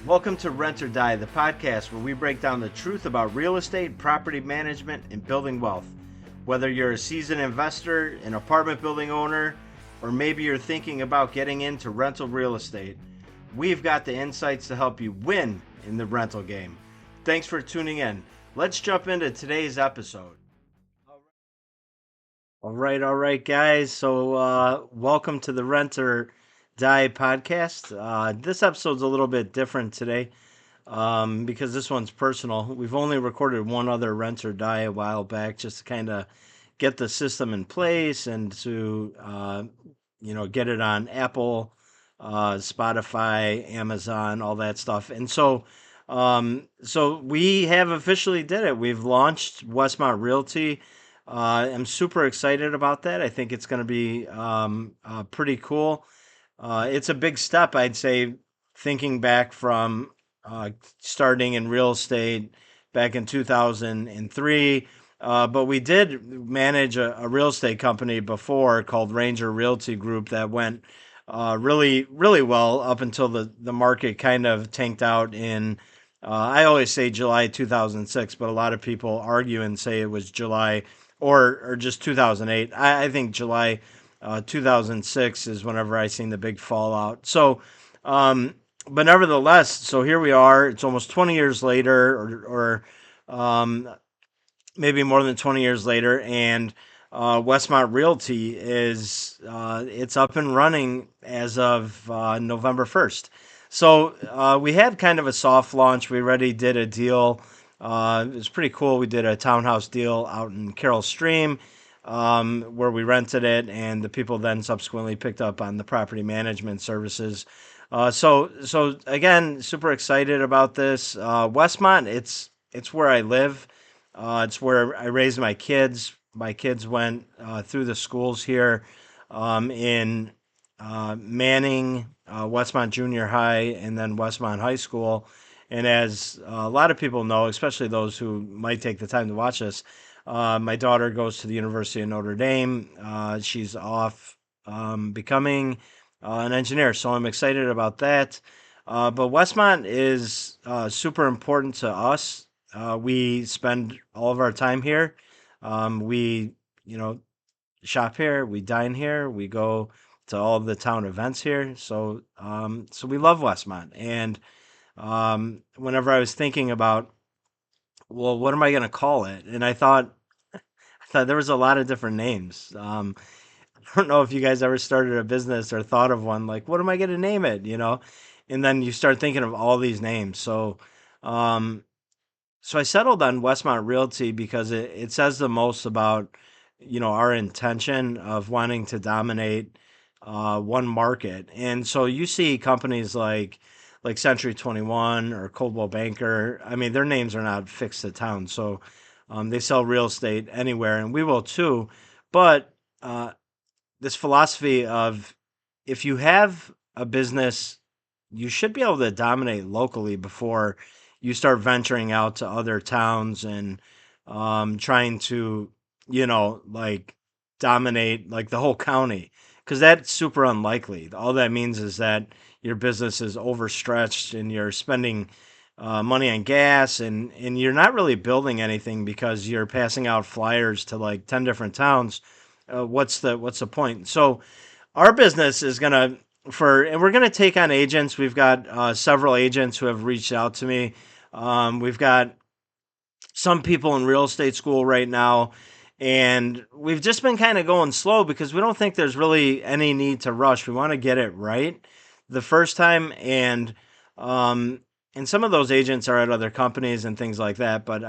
Welcome to Rent or Die, the podcast where we break down the truth about real estate, property management, and building wealth. Whether you're a seasoned investor, an apartment building owner, or maybe you're thinking about getting into rental real estate, we've got the insights to help you win in the rental game. Thanks for tuning in. Let's jump into today's episode. All right, guys. So, welcome to the Rent or Die podcast. This episode's a little bit different today because this one's personal. We've only recorded one other Rent or Die a while back just to kind of get the system in place and to, get it on Apple, Spotify, Amazon, all that stuff. And so we have officially did it. We've launched Westmont Realty. I'm super excited about that. I think it's going to be pretty cool. It's a big step, I'd say, thinking back from starting in real estate back in 2003. But we did manage a real estate company before called Ranger Realty Group that went really, really well up until the market kind of tanked out in, I always say July 2006, but a lot of people argue and say it was July or just 2008. I think July 2006 is whenever I seen the big fallout. But nevertheless, so here we are. It's almost 20 years later, or maybe more than 20 years later, and Westmont Realty is it's up and running as of November 1st. So we had kind of a soft launch. We already did a deal. It was pretty cool. We did a townhouse deal out in Carroll Stream where we rented it, and the people then subsequently picked up on the property management services. So again, super excited about this. Westmont, it's where I live. It's where I raised my kids. My kids went through the schools here in Manning, Westmont Junior High, and then Westmont High School. And as a lot of people know, especially those who might take the time to watch this, my daughter goes to the University of Notre Dame. She's off becoming an engineer, so I'm excited about that. But Westmont is super important to us. We spend all of our time here. We, shop here. We dine here. We go to all of the town events here. So we love Westmont. And whenever I was thinking about, well, what am I going to call it? And I thought there was a lot of different names. I don't know if you guys ever started a business or thought of one. Like, what am I going to name it? And then you start thinking of all these names. Um, so I settled on Westmont Realty because it says the most about, our intention of wanting to dominate one market. And so you see companies like Century 21 or Coldwell Banker. I mean, their names are not fixed to town. So they sell real estate anywhere, and we will too. But this philosophy of if you have a business, you should be able to dominate locally before you start venturing out to other towns and trying to, like dominate like the whole county, because that's super unlikely. All that means is that your business is overstretched and you're spending money on gas, and you're not really building anything because you're passing out flyers to like 10 different towns. What's the point? So our business is gonna and we're gonna take on agents. We've got several agents who have reached out to me. We've got some people in real estate school right now, and we've just been kind of going slow because we don't think there's really any need to rush. We want to get it right the first time, um, and some of those agents are at other companies and things like that. But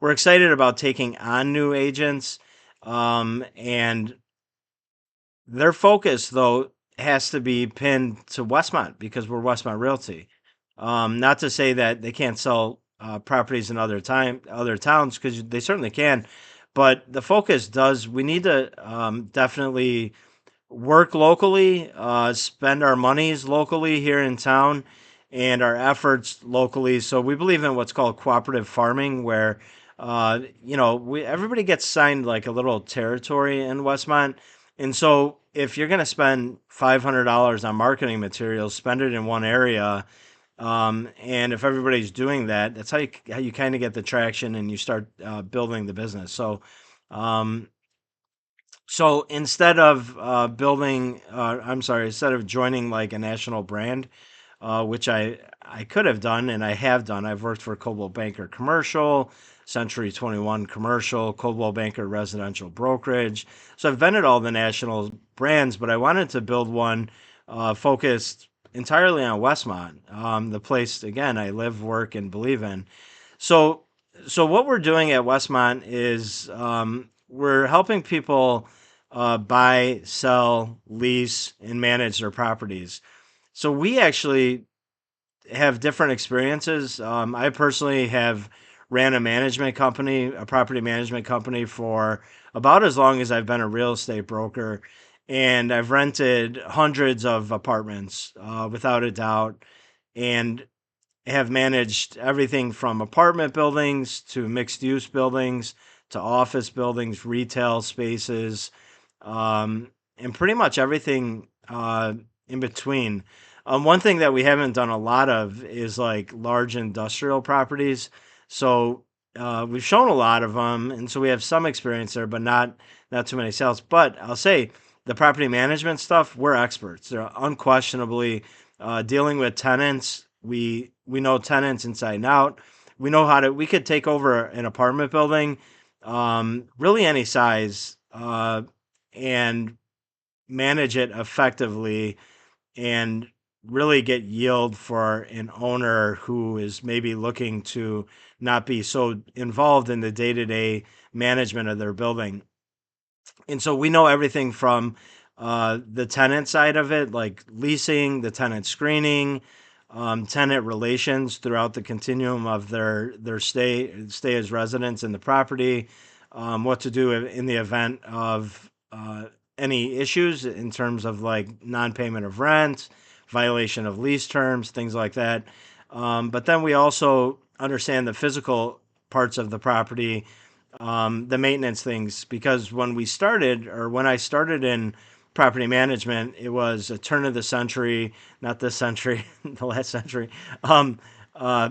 we're excited about taking on new agents, and their focus, though, has to be pinned to Westmont because we're Westmont Realty. Not to say that they can't sell properties in other towns, because they certainly can, but the focus does. We need to definitely work locally, spend our monies locally here in town, and our efforts locally. So we believe in what's called cooperative farming, where everybody gets signed like a little territory in Westmont, and so if you're going to spend $500 on marketing materials, spend it in one area, And if everybody's doing that, that's how you kind of get the traction and you start building the business. Um, so instead of instead of joining like a national brand, which I could have done and I have done. I've worked for Coldwell Banker Commercial, Century 21 Commercial, Coldwell Banker Residential Brokerage. So I've been at all the national brands, but I wanted to build one focused entirely on Westmont, the place again I live, work, and believe in. So so what we're doing at Westmont is we're helping people buy, sell, lease, and manage their properties. So we actually have different experiences. I personally have ran a management company, a property management company, for about as long as I've been a real estate broker, and I've rented hundreds of apartments, without a doubt, and have managed everything from apartment buildings to mixed use buildings to office buildings, retail spaces, um, and pretty much everything in between. One thing that we haven't done a lot of is like large industrial properties. So we've shown a lot of them, and so we have some experience there, but not too many sales. But I'll say the property management stuff, we're experts. They're unquestionably dealing with tenants. We know tenants inside and out. We know how to. We could take over an apartment building, really any size, and manage it effectively and really get yield for an owner who is maybe looking to not be so involved in the day-to-day management of their building. And so we know everything from the tenant side of it, like leasing, the tenant screening, tenant relations throughout the continuum of their stay as residents in the property, what to do in the event of any issues in terms of like non-payment of rent, violation of lease terms, things like that. But then we also understand the physical parts of the property, the maintenance things, because when I started in property management, it was a turn of the century, not this century, the last century, um, uh,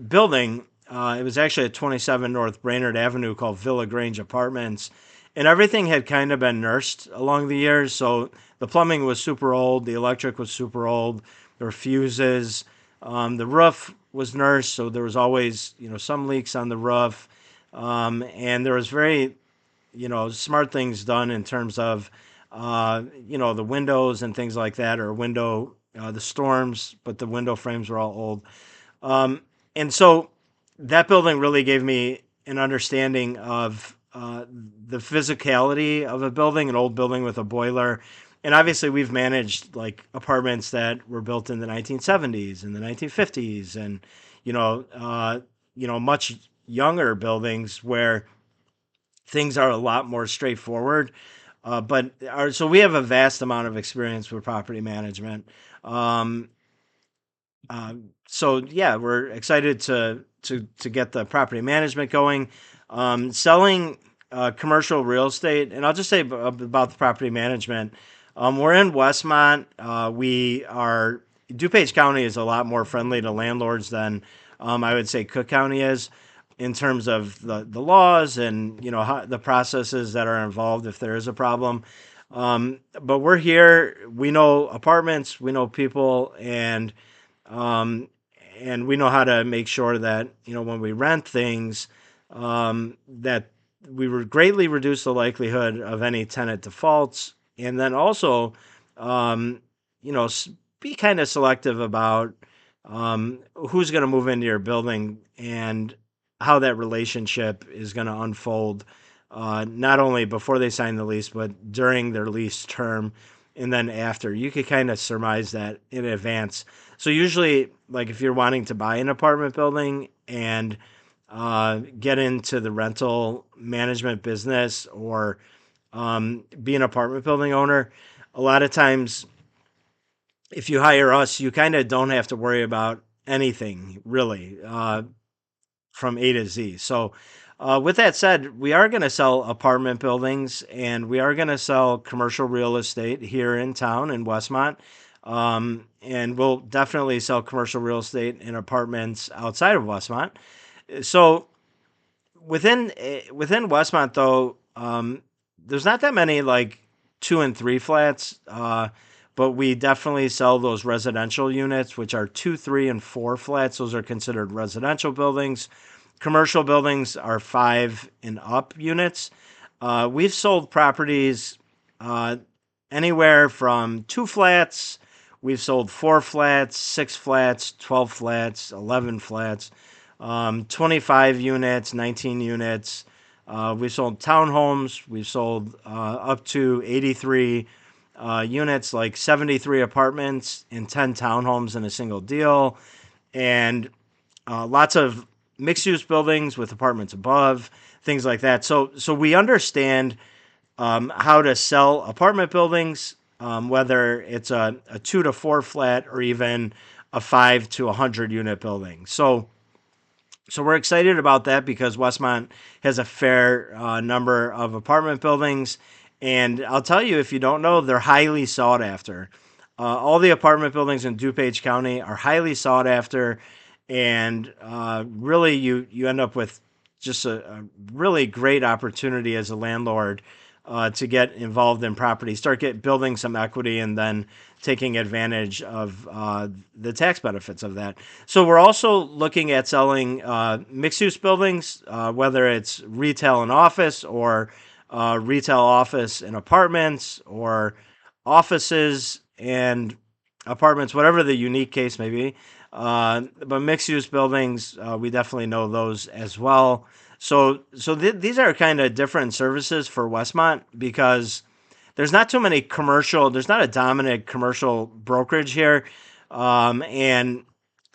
building. It was actually at 27 North Brainerd Avenue called Villa Grange Apartments. And everything had kind of been nursed along the years. So the plumbing was super old, the electric was super old, there were fuses. The roof was nursed, so there was always, some leaks on the roof. And there was very, smart things done in terms of, the windows and things like that, or the storms, but the window frames were all old. Um, and so that building really gave me an understanding of the physicality of a building, an old building with a boiler. And obviously, we've managed like apartments that were built in the 1970s and the 1950s, and you know, uh, much younger buildings where things are a lot more straightforward. So we have a vast amount of experience with property management. Um, so yeah, we're excited to get the property management going, selling commercial real estate, and I'll just say about the property management. We're in Westmont. We are DuPage County is a lot more friendly to landlords than I would say Cook County is in terms of the laws and the processes that are involved if there is a problem. But we're here. We know apartments. We know people, um, and we know how to make sure that when we rent things, that we would greatly reduce the likelihood of any tenant defaults, and then also, um, be kind of selective about who's going to move into your building and how that relationship is going to unfold, not only before they sign the lease, but during their lease term and then after. You could kind of surmise that in advance. So usually, like if you're wanting to buy an apartment building and get into the rental management business or be an apartment building owner, a lot of times if you hire us, you kind of don't have to worry about anything really, from A to Z. So, with that said, we are going to sell apartment buildings and we are going to sell commercial real estate here in town in Westmont. And we'll definitely sell commercial real estate and apartments outside of Westmont. So within Westmont though, there's not that many like 2 and 3 flats, but we definitely sell those residential units, which are 2, 3, and 4 flats. Those are considered residential buildings. Commercial buildings are 5 and up units. We've sold properties uh, anywhere from 2 flats. We've sold 4 flats, 6 flats, 12 flats, 11 flats, 25 units, 19 units. We've sold townhomes. We've sold up to 83 units, like 73 apartments and 10 townhomes in a single deal. And lots of mixed use buildings with apartments above, things like that. So we understand how to sell apartment buildings, whether it's a 2 to 4 flat or even a 5 to 100 unit building. So we're excited about that because Westmont has a fair number of apartment buildings, and I'll tell you, if you don't know, they're highly sought after. All the apartment buildings in DuPage County are highly sought after, and really, you end up with just a really great opportunity as a landlord to get involved in property, start building some equity, and then taking advantage of the tax benefits of that. So we're also looking at selling mixed use buildings, whether it's retail and office or retail office and apartments or offices and apartments, whatever the unique case may be. But mixed use buildings, we definitely know those as well. So these are kind of different services for Westmont because there's not too many commercial. There's not a dominant commercial brokerage here, and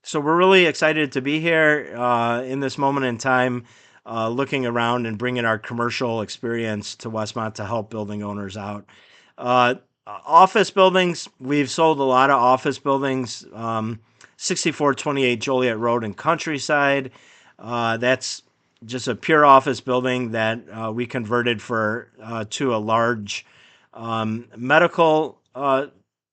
so we're really excited to be here in this moment in time, looking around and bringing our commercial experience to Westmont to help building owners out. Uh, Office buildings, we've sold a lot of office buildings. 6428 Joliet Road in Countryside. That's just a pure office building that we converted for to a large medical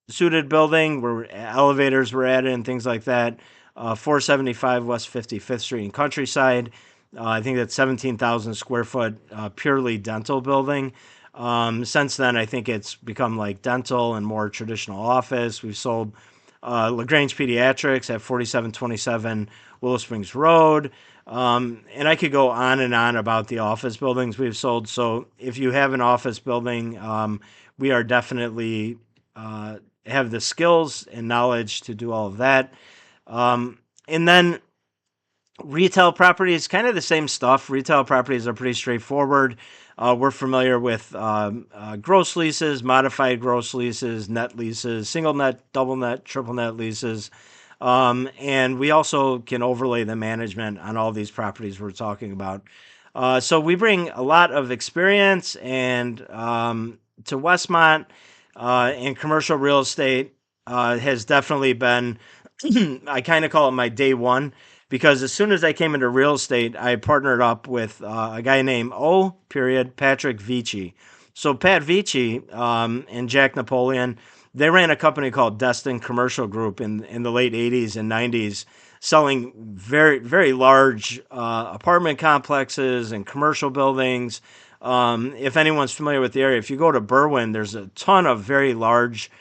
suited building where elevators were added and things like that. 475 West 55th Street in Countryside. I think that's 17,000 square foot purely dental building. Since then, I think it's become like dental and more traditional office. We've sold LaGrange Pediatrics at 4727 Willow Springs Road. And I could go on and on about the office buildings we've sold. So if you have an office building, we are definitely have the skills and knowledge to do all of that. And then retail properties, kind of the same stuff. Retail properties are pretty straightforward. We're familiar with gross leases, modified gross leases, net leases, single net, double net, triple net leases. And we also can overlay the management on all these properties we're talking about. So we bring a lot of experience and to Westmont and commercial real estate has definitely been, I kind of call it my day one because as soon as I came into real estate, I partnered up with a guy named O. Period Patrick Vici. So Pat Vici and Jack Napoleon, they ran a company called Destin Commercial Group in the late '80s and '90s, selling very large apartment complexes and commercial buildings. If anyone's familiar with the area, if you go to Berwyn, there's a ton of very large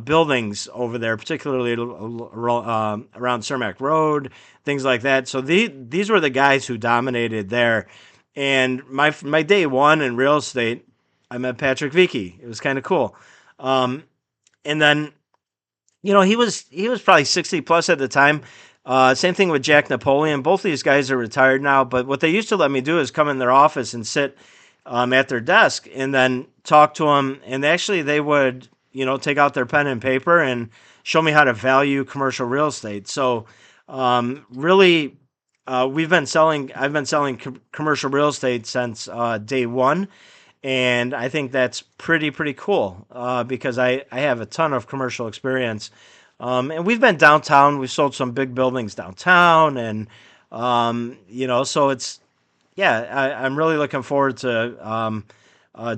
buildings over there, particularly around Cermak Road, things like that. So these were the guys who dominated there. And my day one in real estate, I met Patrick Vicky. It was kind of cool. And then he was probably 60 plus at the time. Same thing with Jack Napoleon. Both of these guys are retired now, but what they used to let me do is come in their office and sit at their desk and then talk to them. And actually, they would take out their pen and paper and show me how to value commercial real estate. So really, I've been selling commercial real estate since day one. And I think that's pretty cool because I have a ton of commercial experience. And we've been downtown. We've sold some big buildings downtown, and so I'm really looking forward to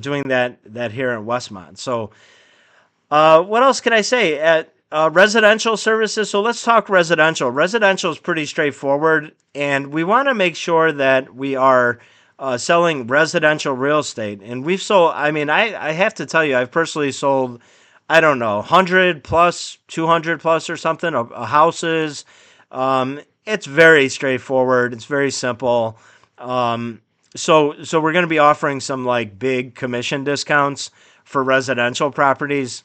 doing that here in Westmont. So what else can I say? Residential services. So let's talk residential. Residential is pretty straightforward, and we want to make sure that we are selling residential real estate. And we've sold, I mean, I have to tell you, I've personally sold, I don't know, 100 plus, 200 plus or something of houses. It's very straightforward, it's very simple. So we're going to be offering some like big commission discounts for residential properties.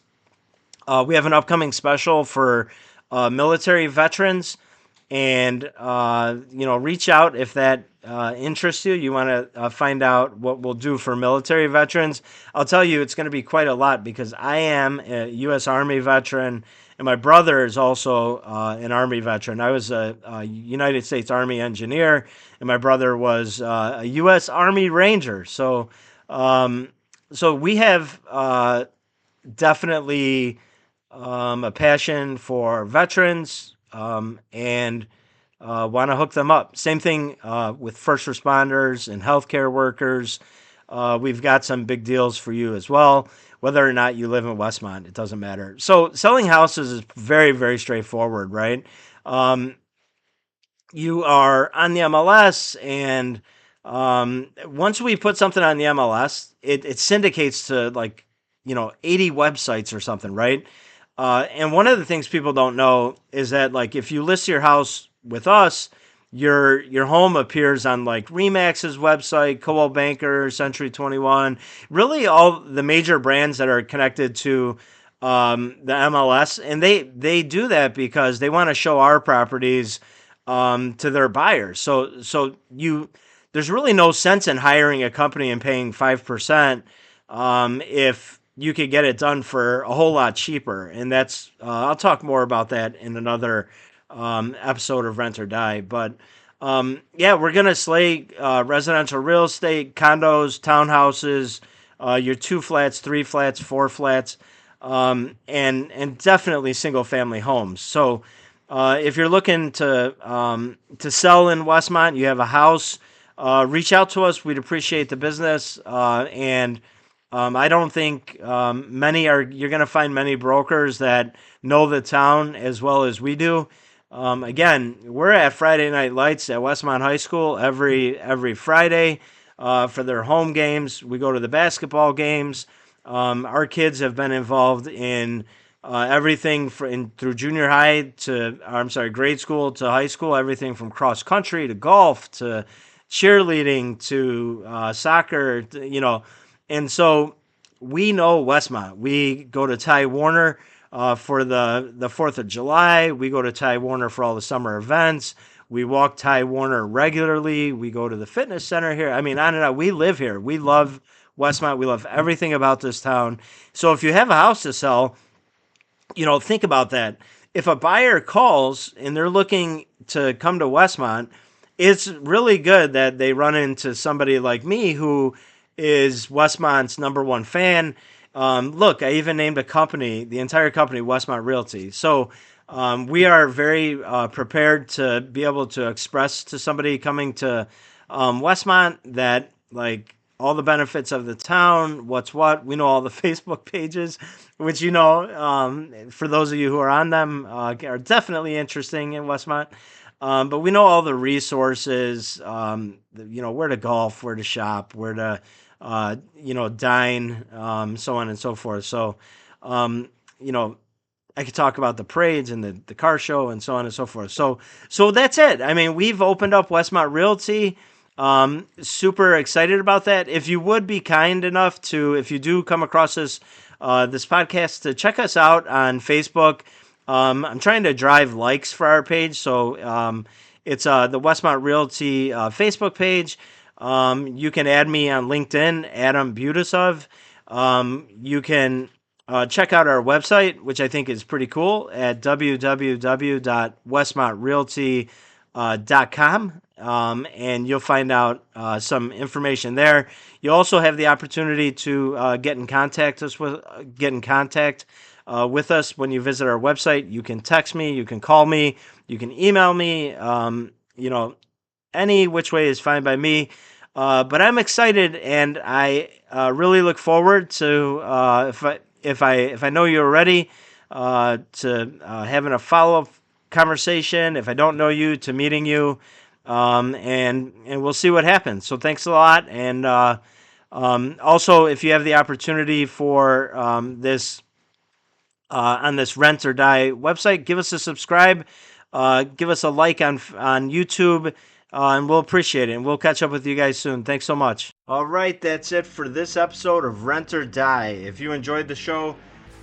We have an upcoming special for military veterans, and reach out if that interests you. You want to find out what we'll do for military veterans. I'll tell you, it's going to be quite a lot because I am a U.S. Army veteran, and my brother is also an Army veteran. I was a United States Army engineer, and my brother was a U.S. Army Ranger. So we have definitely a passion for veterans, and want to hook them up. Same thing with first responders and healthcare workers. We've got some big deals for you as well. Whether or not you live in Westmont, it doesn't matter. So selling houses is very, very straightforward, right? Um, you are on the MLS, and once we put something on the MLS, it syndicates to like 80 websites or something, right? And one of the things people don't know is that like if you list your house with us, your home appears on like Remax's website, Coldwell Banker, Century 21, really all the major brands that are connected to the MLS, and they do that because they want to show our properties to their buyers. So you there's really no sense in hiring a company and paying 5% if you could get it done for a whole lot cheaper. And that's I'll talk more about that in another episode of Rent or Die. But yeah, we're gonna slay residential real estate, condos, townhouses, your two flats, three flats, four flats, and definitely single family homes. So if you're looking to sell in Westmont, you have a house, reach out to us. We'd appreciate the business. And I don't think you're going to find many brokers that know the town as well as we do. Again, we're at Friday Night Lights at Westmont High School every Friday for their home games. We go to the basketball games. Our kids have been involved in everything through junior high to, I'm sorry, grade school to high school, everything from cross country to golf to cheerleading to soccer, and so we know Westmont. We go to Ty Warner for the 4th of July. We go to Ty Warner for all the summer events. We walk Ty Warner regularly. We go to the fitness center here. I mean, on and on. We live here. We love Westmont. We love everything about this town. So if you have a house to sell, think about that. If a buyer calls and they're looking to come to Westmont, it's really good that they run into somebody like me who is Westmont's number one fan. Look, I even named a company, the entire company, Westmont Realty. So we are very prepared to be able to express to somebody coming to Westmont that like all the benefits of the town, what's what. We know all the Facebook pages, which for those of you who are on them, are definitely interesting in Westmont. But we know all the resources, where to golf, where to shop, where to, dine, so on and so forth. So, you know, I could talk about the parades and the car show and so on and so forth. So that's it. I mean, we've opened up Westmont Realty. Super excited about that. If you would be kind enough to, if you do come across this podcast, to check us out on Facebook. I'm trying to drive likes for our page, so it's the Westmont Realty Facebook page. You can add me on LinkedIn, Adam Butasov. You can check out our website, which I think is pretty cool, at www.westmontrealty.com. And you'll find out some information there. You also have the opportunity to get in contact with us when you visit our website. You can text me, you can call me, you can email me. Any which way is fine by me. But I'm excited, and I really look forward to if I know you're ready. to having a follow-up conversation. If I don't know you, to meeting you, and we'll see what happens. So thanks a lot. And also, if you have the opportunity for this on this Rent or Die website, give us a subscribe, give us a like on YouTube, and we'll appreciate it. And we'll catch up with you guys soon. Thanks so much. All right, that's it for this episode of Rent or Die. If you enjoyed the show,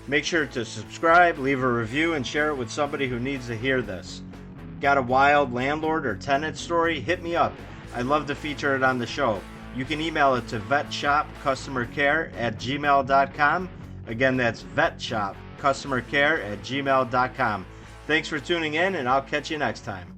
make sure to subscribe, leave a review, and share it with somebody who needs to hear this. Got a wild landlord or tenant story? Hit me up. I'd love to feature it on the show. You can email it to vetshopcustomercare@gmail.com. Again, that's vetshopcustomercare@gmail.com. Thanks for tuning in, and I'll catch you next time.